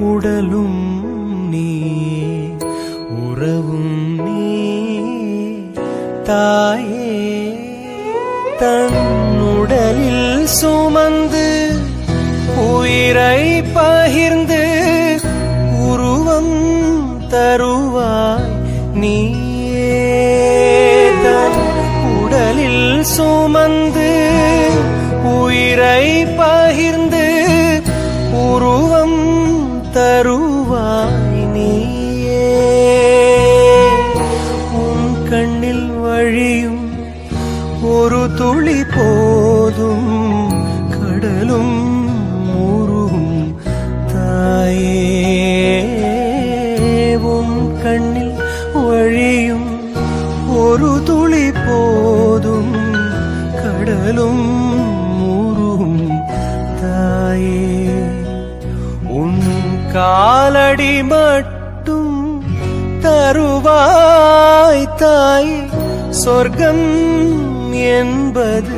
உடலும் நீ உறவும் நீ தாயே தன் உடலில் சுமந்து உயிரை பகிர்ந்து உருவம் தருவாய் நீயே தன் உடலில் சுமந்து உயிரை பகிர்ந்து உருவம் தருவாய் நீயே உன் கண்ணில் வழியும் ஒரு துளி போதும் கடலும் உருகும் தாயே உன் கண்ணில் வழியும் ஒரு துளி போதும் கடலும் உருகும் தாயே உன் காலடி மட்டும் தருவாய் தாய் சொர்க்கம் என்பது